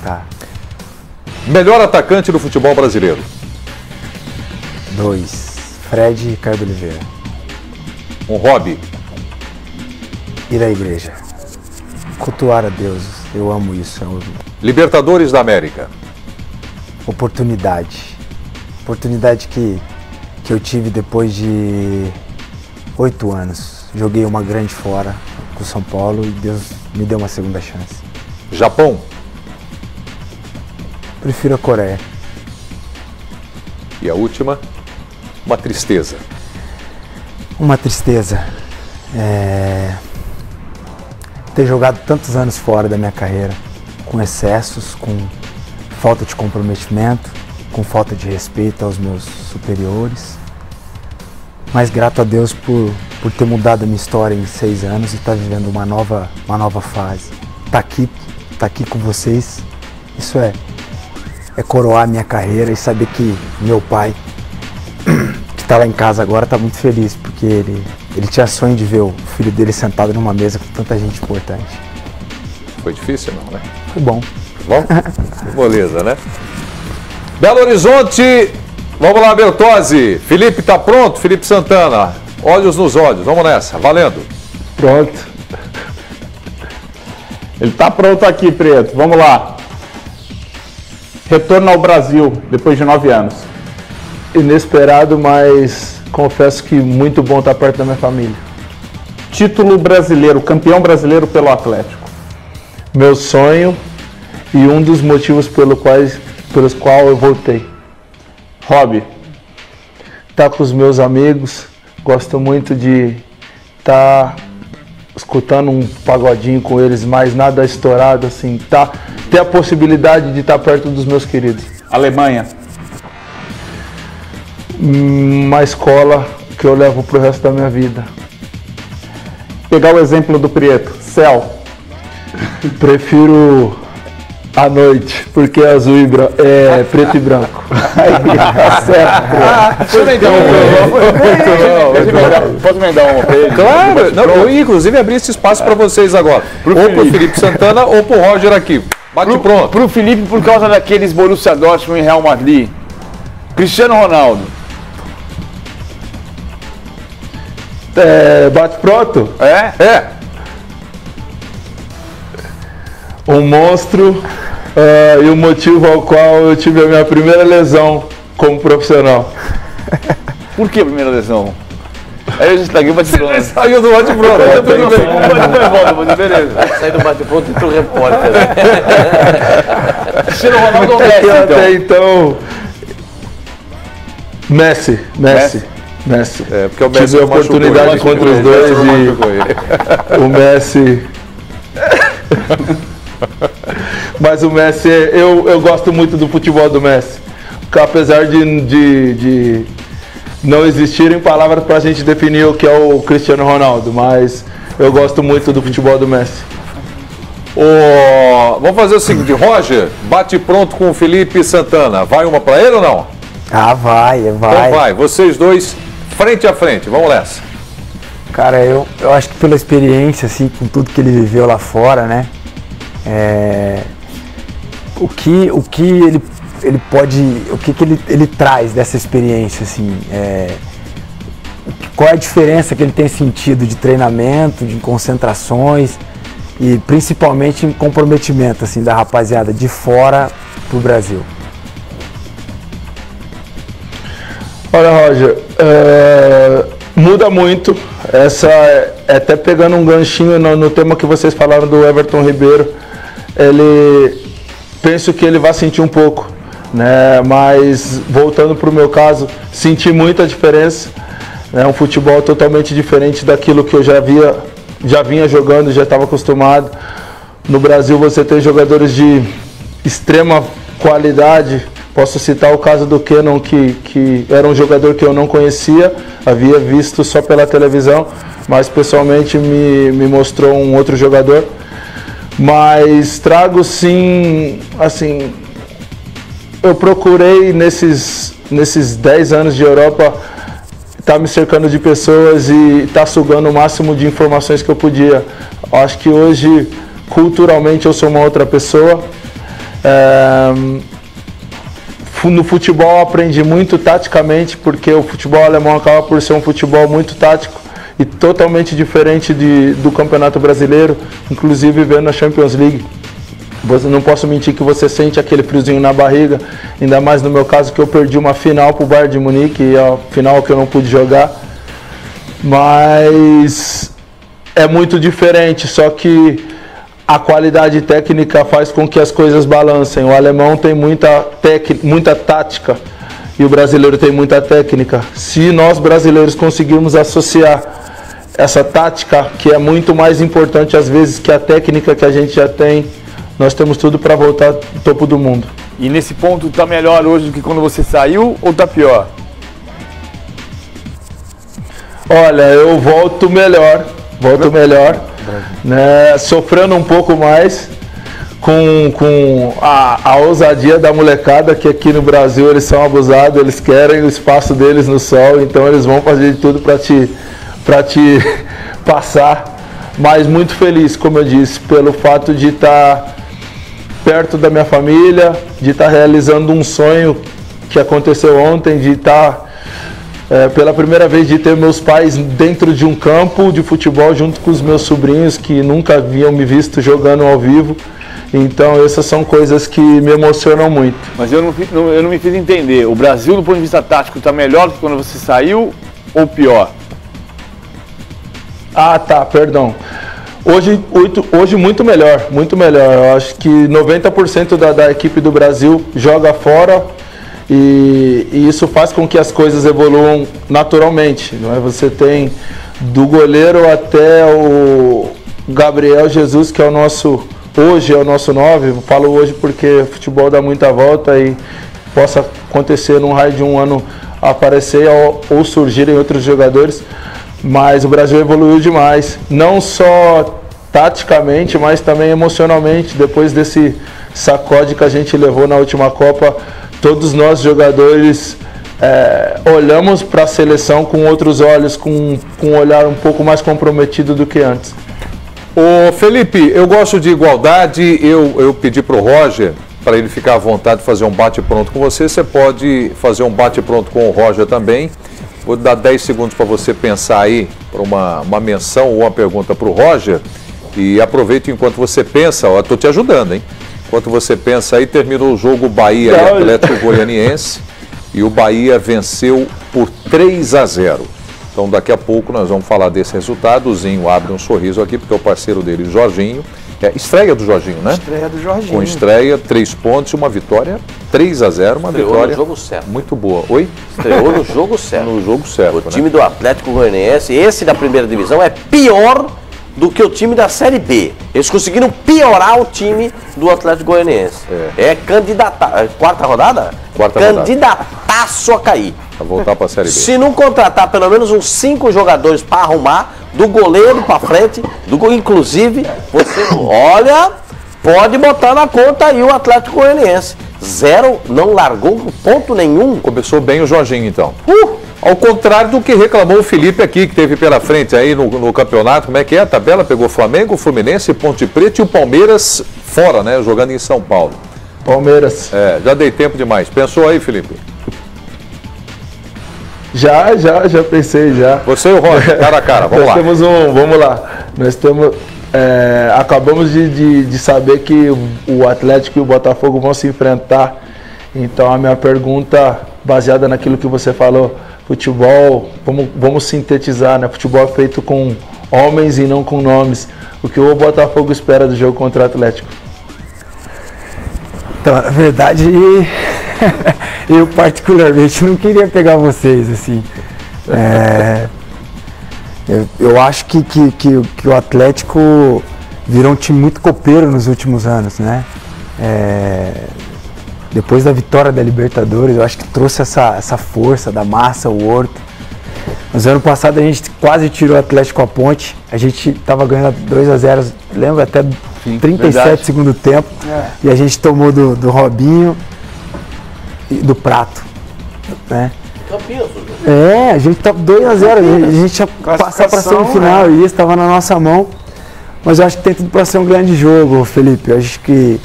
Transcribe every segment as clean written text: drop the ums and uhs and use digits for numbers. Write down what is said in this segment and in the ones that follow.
Tá. Melhor atacante do futebol brasileiro? 2. Fred e Ricardo Oliveira. Um hobby? Ir à igreja. Cultuar a Deus. Eu amo isso. Libertadores da América? Oportunidade. Oportunidade que eu tive depois de 8 anos. Joguei uma grande fora com o São Paulo e Deus me deu uma segunda chance. Japão? Prefiro a Coreia. E a última? Uma tristeza. Uma tristeza. Ter jogado tantos anos fora da minha carreira, com excessos, com falta de comprometimento, com falta de respeito aos meus superiores. Mas grato a Deus por ter mudado a minha história em 6 anos e estar vivendo uma nova fase. Tá aqui com vocês, isso é coroar a minha carreira e saber que meu pai, que está lá em casa agora, está muito feliz, porque ele tinha sonho de ver o filho dele sentado numa mesa com tanta gente importante. Foi difícil não, né? Foi bom. Bom? Beleza, né? Belo Horizonte, vamos lá, Bertozzi. Felipe tá pronto? Felipe Santana, olhos nos olhos, vamos nessa, valendo. Pronto. Ele tá pronto aqui, Preto, vamos lá. Retorno ao Brasil, depois de 9 anos. Inesperado, mas confesso que muito bom estar perto da minha família. Título brasileiro, campeão brasileiro pelo Atlético. Meu sonho e um dos motivos pelos quais eu voltei. Hobby. Tá com os meus amigos, gosto muito de estar escutando um pagodinho com eles, mas nada estourado, assim, ter a possibilidade de estar perto dos meus queridos. Alemanha. Uma escola que eu levo pro resto da minha vida. Pegar o exemplo do Prieto, céu. Prefiro a noite, porque é azul e preto e branco. Tá certo. Deixa eu então. Posso emendar uma pra ele? Claro, não, eu ia inclusive abrir esse espaço para vocês agora. Ou pro Felipe Santana ou pro Roger aqui. Bate pronto. Pro Felipe, por causa daqueles Borussia Dortmund e Real Madrid. Cristiano Ronaldo. Bate pronto? É? Um monstro e o motivo ao qual eu tive a minha primeira lesão como profissional. Por que a primeira lesão? Aí a gente tá aqui, bate pronto. Saiu do bate pronto. Beleza. Sai do bate-pronto e tu repórter. Cristiano Ronaldo ou Messi, Até então, Messi. Porque o Messi tive a oportunidade contra os dois e o Messi. Mas o Messi, eu gosto muito do futebol do Messi. Porque apesar de não existirem palavras para a gente definir o que é o Cristiano Ronaldo, mas eu gosto muito do futebol do Messi. Vamos fazer o seguinte, Roger, bate pronto com o Felipe Santana. Vai uma para ele ou não? Ah, vai. Então vai, vocês dois, frente a frente, vamos nessa. Cara, eu acho que pela experiência, assim, com tudo que ele viveu lá fora, né? O que ele pode, o que ele traz dessa experiência, assim, qual é a diferença que ele tem sentido de treinamento, de concentrações e principalmente em comprometimento, assim, da rapaziada de fora pro Brasil. Olha, Roger, muda muito. Até pegando um ganchinho no tema que vocês falaram do Everton Ribeiro, penso que ele vai sentir um pouco, né? Mas voltando para o meu caso, senti muita diferença. É um futebol totalmente diferente daquilo que eu já vinha jogando, já estava acostumado. No Brasil você tem jogadores de extrema qualidade. Posso citar o caso do Kenon, que era um jogador que eu não conhecia, havia visto só pela televisão, mas pessoalmente me mostrou um outro jogador. Mas trago sim, assim, eu procurei nesses 10 anos de Europa estar me cercando de pessoas e estar sugando o máximo de informações que eu podia. Acho que hoje, culturalmente, eu sou uma outra pessoa. No futebol eu aprendi muito taticamente, porque o futebol alemão acaba por ser um futebol muito tático e totalmente diferente do Campeonato Brasileiro, inclusive vendo na Champions League. Não posso mentir que você sente aquele friozinho na barriga, ainda mais no meu caso que eu perdi uma final para o Bayern de Munique, e a final que eu não pude jogar. Mas é muito diferente, só que a qualidade técnica faz com que as coisas balancem. O alemão tem muita tática e o brasileiro tem muita técnica. Se nós brasileiros conseguirmos associar essa tática, que é muito mais importante às vezes que a técnica que a gente já tem, nós temos tudo para voltar ao topo do mundo. E nesse ponto tá melhor hoje do que quando você saiu ou tá pior? Olha, eu volto melhor, né, sofrendo um pouco mais com a ousadia da molecada, que aqui no Brasil eles são abusados, eles querem o espaço deles no sol, então eles vão fazer de tudo para te passar, mas muito feliz, como eu disse, pelo fato de estar perto da minha família, de estar realizando um sonho que aconteceu ontem, de estar pela primeira vez de ter meus pais dentro de um campo de futebol junto com os meus sobrinhos que nunca haviam me visto jogando ao vivo. Então essas são coisas que me emocionam muito. Mas eu não me fiz entender, o Brasil do ponto de vista tático está melhor do que quando você saiu ou pior? Ah, tá, perdão. Hoje muito melhor. Eu acho que 90% da equipe do Brasil joga fora. E isso faz com que as coisas evoluam naturalmente, não é? Você tem do goleiro até o Gabriel Jesus, que é hoje é o nosso 9, eu falo hoje porque o futebol dá muita volta e possa acontecer num raio de um ano aparecer ou surgirem outros jogadores, mas o Brasil evoluiu demais, não só taticamente, mas também emocionalmente, depois desse sacode que a gente levou na última Copa. Todos nós jogadores olhamos para a seleção com outros olhos, com um olhar um pouco mais comprometido do que antes. Ô Felipe, eu gosto de igualdade, eu pedi para o Roger, para ele ficar à vontade de fazer um bate-pronto com você, você pode fazer um bate-pronto com o Roger também. Vou dar 10 segundos para você pensar aí, para uma menção ou uma pergunta para o Roger, e aproveite enquanto você pensa, eu estou te ajudando, hein? Enquanto você pensa aí, terminou o jogo Bahia e Atlético Goianiense e o Bahia venceu por 3-0. Então daqui a pouco nós vamos falar desse resultado. O Zinho abre um sorriso aqui, porque é o parceiro dele, Jorginho. Estreia do Jorginho, né? Estreia do Jorginho. Com estreia, 3 pontos e uma vitória, 3-0, uma Estreou vitória no jogo certo. Muito boa. Oi? Estreou no jogo certo. No jogo certo, O time do Atlético Goianiense, esse da primeira divisão, é pior do que o time da Série B. Eles conseguiram piorar o time do Atlético Goianiense. É candidatar. Quarta rodada? Quarta rodada. Candidataço a cair. Pra voltar pra Série B. Se não contratar pelo menos uns 5 jogadores para arrumar, do goleiro para frente, inclusive, você olha, pode botar na conta aí o Atlético Goianiense. 0, não largou ponto nenhum. Começou bem o Jorginho, então. Ao contrário do que reclamou o Felipe aqui, que teve pela frente aí no campeonato. Como é que é a tabela? Pegou Flamengo, Fluminense, Ponte Preta e o Palmeiras fora, né? Jogando em São Paulo. Palmeiras. Já dei tempo demais. Pensou aí, Felipe? Já pensei, já. Você e o Roger, cara a cara, vamos lá. Vamos lá. Nós temos... acabamos de saber que o Atlético e o Botafogo vão se enfrentar. Então a minha pergunta, baseada naquilo que você falou, futebol, vamos sintetizar, né? Futebol é feito com homens e não com nomes. O que o Botafogo espera do jogo contra o Atlético? Então, na verdade, eu particularmente não queria pegar vocês, assim. Eu acho que o Atlético virou um time muito copeiro nos últimos anos, né? Depois da vitória da Libertadores, eu acho que trouxe essa força da Massa, o Horto. Mas ano passado a gente quase tirou o Atlético a ponte, a gente estava ganhando 2-0, lembra? Até 37 segundo tempo, e a gente tomou do Robinho e do Prato, né? A gente tá 2-0, a gente ia passar para a semifinal, e isso estava na nossa mão, mas eu acho que tem tudo para ser um grande jogo, Felipe. Eu acho que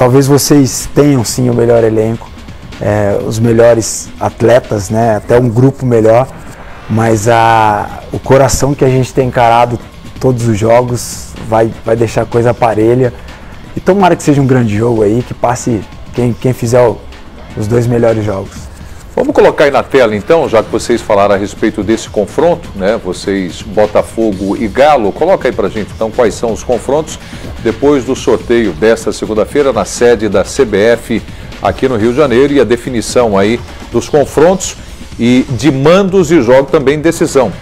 talvez vocês tenham sim o melhor elenco, os melhores atletas, né? Até um grupo melhor, mas o coração que a gente tem encarado todos os jogos vai deixar a coisa parelha. E tomara que seja um grande jogo aí, que passe quem fizer os 2 melhores jogos. Vamos colocar aí na tela então, já que vocês falaram a respeito desse confronto, né? Vocês, Botafogo e Galo, coloca aí pra gente então quais são os confrontos depois do sorteio desta segunda-feira na sede da CBF aqui no Rio de Janeiro, e a definição aí dos confrontos e de mandos e jogo também decisão.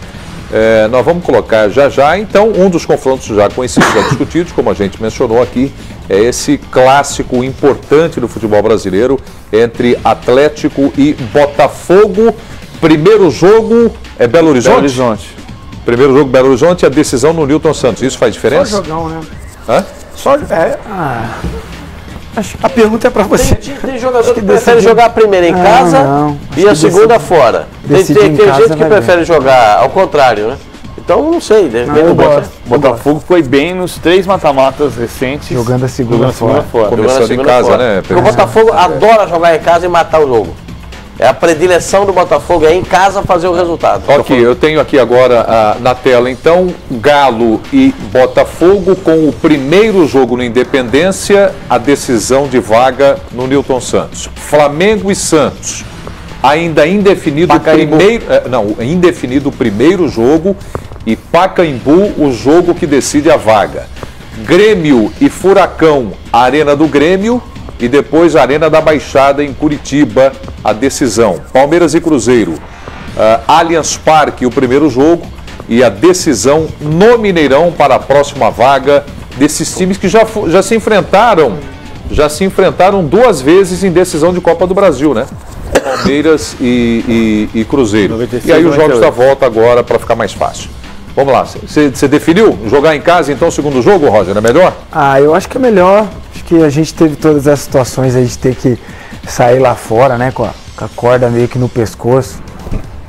Nós vamos colocar já, então, um dos confrontos já conhecidos, já discutidos, como a gente mencionou aqui, é esse clássico importante do futebol brasileiro entre Atlético e Botafogo. Primeiro jogo é Belo Horizonte? Belo Horizonte. Primeiro jogo Belo Horizonte, a decisão no Newton Santos. Isso faz diferença? Só jogão, né? Hã? A pergunta é pra você. Tem jogador que prefere jogar a primeira em casa e a segunda fora. Tem gente que prefere jogar ao contrário, né? Então, não sei. O Botafogo foi bem nos 3 mata-matas recentes. Jogando a segunda fora. Começando em casa, né? Porque o Botafogo adora jogar em casa e matar o jogo. É a predileção do Botafogo, é em casa fazer o resultado. Ok, eu tenho aqui agora na tela, então, Galo e Botafogo com o primeiro jogo no Independência, a decisão de vaga no Newton Santos. Flamengo e Santos, ainda indefinido indefinido o primeiro jogo, e Pacaembu, o jogo que decide a vaga. Grêmio e Furacão, Arena do Grêmio, e depois a Arena da Baixada em Curitiba, a decisão. Palmeiras e Cruzeiro, Allianz Parque, o primeiro jogo, e a decisão no Mineirão para a próxima vaga desses times que já se enfrentaram 2 vezes em decisão de Copa do Brasil, né? Palmeiras e Cruzeiro. 96, e aí os jogos da volta agora para ficar mais fácil. Vamos lá, você definiu jogar em casa então o segundo jogo, Roger, é melhor? Eu acho que é melhor. Acho que a gente teve todas as situações aí de ter que sair lá fora, né, com a corda meio que no pescoço.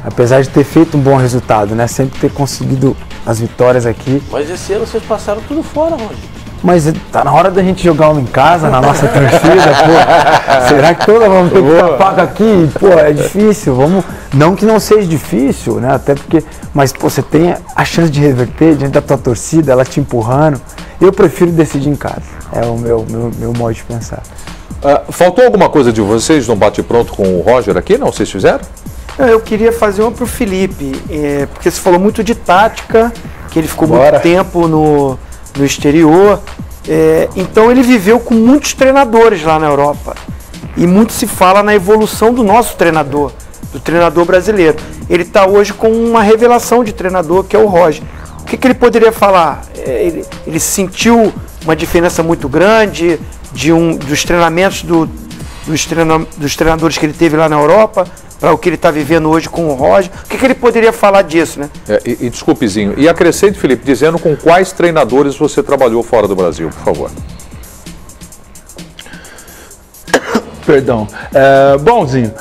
Apesar de ter feito um bom resultado, né, sempre ter conseguido as vitórias aqui. Mas esse ano vocês passaram tudo fora, Roger. Mas tá na hora da gente jogar um em casa, na nossa torcida, pô. Será que toda vamos ter que tapar aqui? Pô, é difícil, vamos... Não que não seja difícil, né, até porque... Mas, pô, você tem a chance de reverter diante da tua torcida, ela te empurrando. Eu prefiro decidir em casa, é o meu modo de pensar. Faltou alguma coisa de vocês no bate-pronto com o Roger aqui, não? Vocês fizeram? Eu queria fazer uma pro Felipe, porque você falou muito de tática, que ele ficou muito tempo no exterior, então ele viveu com muitos treinadores lá na Europa, e muito se fala na evolução do nosso treinador, do treinador brasileiro. Ele está hoje com uma revelação de treinador, que é o Roger. O que ele poderia falar? Ele sentiu uma diferença muito grande dos treinamentos dos treinadores que ele teve lá na Europa para o que ele está vivendo hoje com o Roger. O que ele poderia falar disso, né? Desculpezinho, e acrescente, Felipe, dizendo com quais treinadores você trabalhou fora do Brasil, por favor. Perdão. Bonzinho,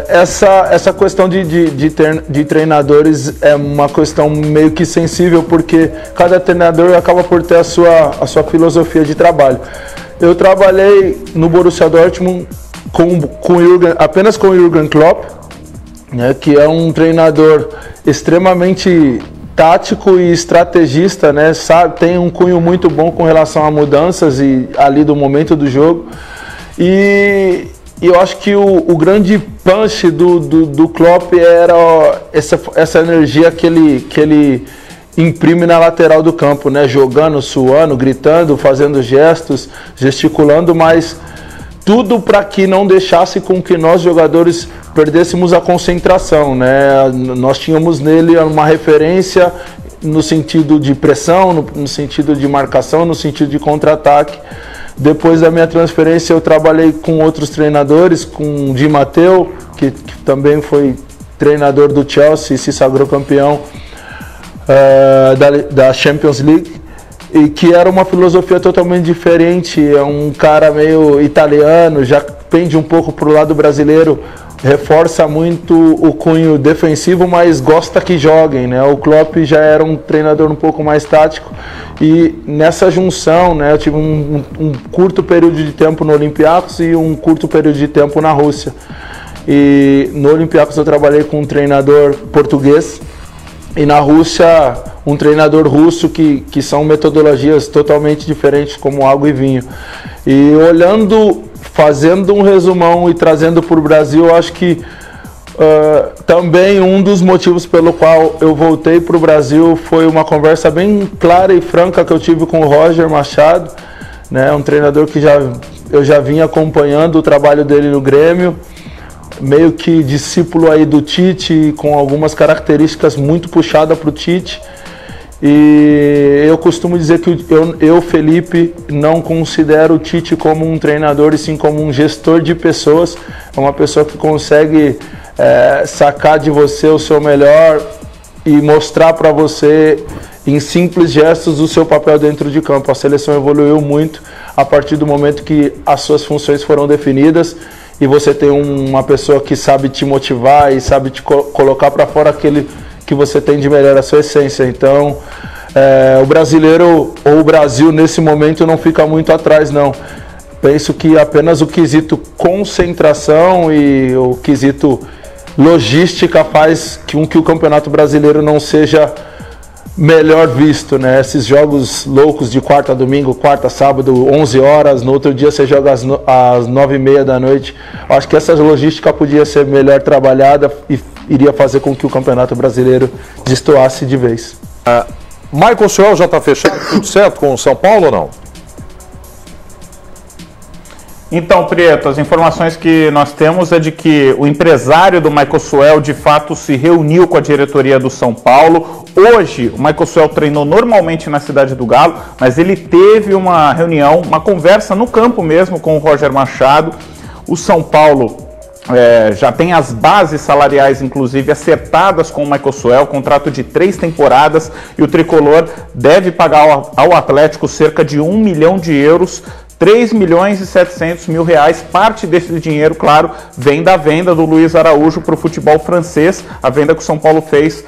essa questão de treinadores é uma questão meio que sensível, porque cada treinador acaba por ter a sua filosofia de trabalho. Eu trabalhei no Borussia Dortmund apenas com o Jürgen Klopp, né, que é um treinador extremamente tático e estrategista, né, tem um cunho muito bom com relação a mudanças e ali do momento do jogo. E eu acho que o grande punch do Klopp era essa energia que ele imprime na lateral do campo, né, jogando, suando, gritando, fazendo gestos, gesticulando, mas tudo para que não deixasse com que nós jogadores perdêssemos a concentração, né? Nós tínhamos nele uma referência no sentido de pressão, no sentido de marcação, no sentido de contra-ataque. Depois da minha transferência eu trabalhei com outros treinadores, com o Di Matteo, que também foi treinador do Chelsea e se sagrou campeão da Champions League, e que era uma filosofia totalmente diferente. É um cara meio italiano, já pende um pouco para o lado brasileiro, reforça muito o cunho defensivo, mas gosta que joguem, né? O Klopp já era um treinador um pouco mais tático e nessa junção, né, eu tive um curto período de tempo no Olympiacos e um curto período de tempo na Rússia. E no Olympiacos eu trabalhei com um treinador português e na Rússia um treinador russo que são metodologias totalmente diferentes, como água e vinho. E olhando, fazendo um resumão e trazendo para o Brasil, eu acho que também um dos motivos pelo qual eu voltei para o Brasil foi uma conversa bem clara e franca que eu tive com o Roger Machado, né, um treinador que eu já vinha acompanhando o trabalho dele no Grêmio, meio que discípulo aí do Tite, com algumas características muito puxadas para o Tite. E eu costumo dizer que eu, Felipe, não considero o Tite como um treinador, e sim como um gestor de pessoas. É uma pessoa que consegue sacar de você o seu melhor e mostrar para você, em simples gestos, o seu papel dentro de campo. A seleção evoluiu muito a partir do momento que as suas funções foram definidas e você tem uma pessoa que sabe te motivar e sabe te colocar para fora aquele que você tem de melhor, a sua essência. Então, o brasileiro ou o Brasil nesse momento não fica muito atrás, não. Penso que apenas o quesito concentração e o quesito logística faz com que o Campeonato Brasileiro não seja melhor visto, né? Esses jogos loucos de quarta a domingo, quarta a sábado, 11 horas, no outro dia você joga às 9h30 da noite. Acho que essa logística podia ser melhor trabalhada e iria fazer com que o Campeonato Brasileiro destoasse de vez. Michael Suel já está fechado, tudo certo com o São Paulo ou não? Então, Prieto, as informações que nós temos é de que o empresário do Michael Suel de fato se reuniu com a diretoria do São Paulo. Hoje, o Michael Suel treinou normalmente na Cidade do Galo, mas ele teve uma reunião, uma conversa no campo mesmo com o Roger Machado. O São Paulo já tem as bases salariais, inclusive, acertadas com o Michael Suel, contrato de 3 temporadas, e o Tricolor deve pagar ao Atlético cerca de 1 milhão de euros, 3.700.000 reais. Parte desse dinheiro, claro, vem da venda do Luiz Araújo para o futebol francês, a venda que o São Paulo fez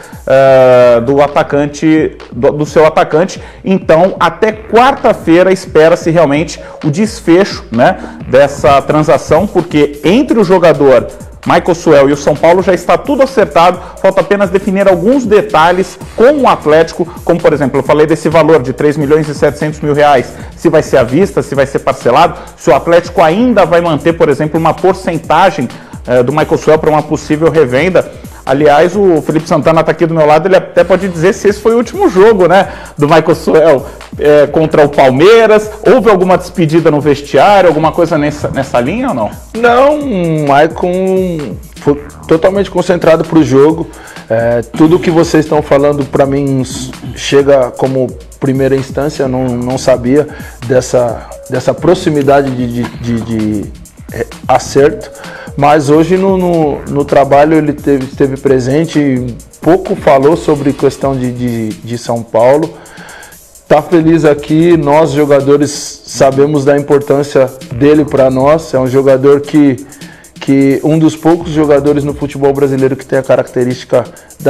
do seu atacante. Então, até quarta-feira espera-se realmente o desfecho, né, dessa transação, porque entre o jogador Michael Suel e o São Paulo já está tudo acertado, falta apenas definir alguns detalhes com o Atlético, como por exemplo, eu falei desse valor de 3.700.000 reais, se vai ser à vista, se vai ser parcelado, se o Atlético ainda vai manter, por exemplo, uma porcentagem do Michael Suel para uma possível revenda. Aliás, o Felipe Santana está aqui do meu lado, ele até pode dizer se esse foi o último jogo, né, do Michael Suel contra o Palmeiras. Houve alguma despedida no vestiário, alguma coisa nessa linha ou não? Não, o Michael foi totalmente concentrado para o jogo. Tudo que vocês estão falando para mim chega como primeira instância, não sabia dessa proximidade de acerto. Mas hoje no trabalho ele esteve presente, pouco falou sobre questão de São Paulo. Está feliz aqui, nós jogadores sabemos da importância dele para nós. É um jogador que um dos poucos jogadores no futebol brasileiro que tem a característica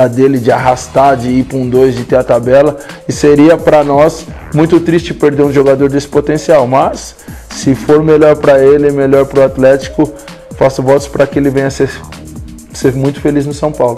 dele de arrastar, de ir para um 2, de ter a tabela. E seria para nós muito triste perder um jogador desse potencial. Mas se for melhor para ele, melhor para o Atlético, faço votos para que ele venha ser muito feliz no São Paulo.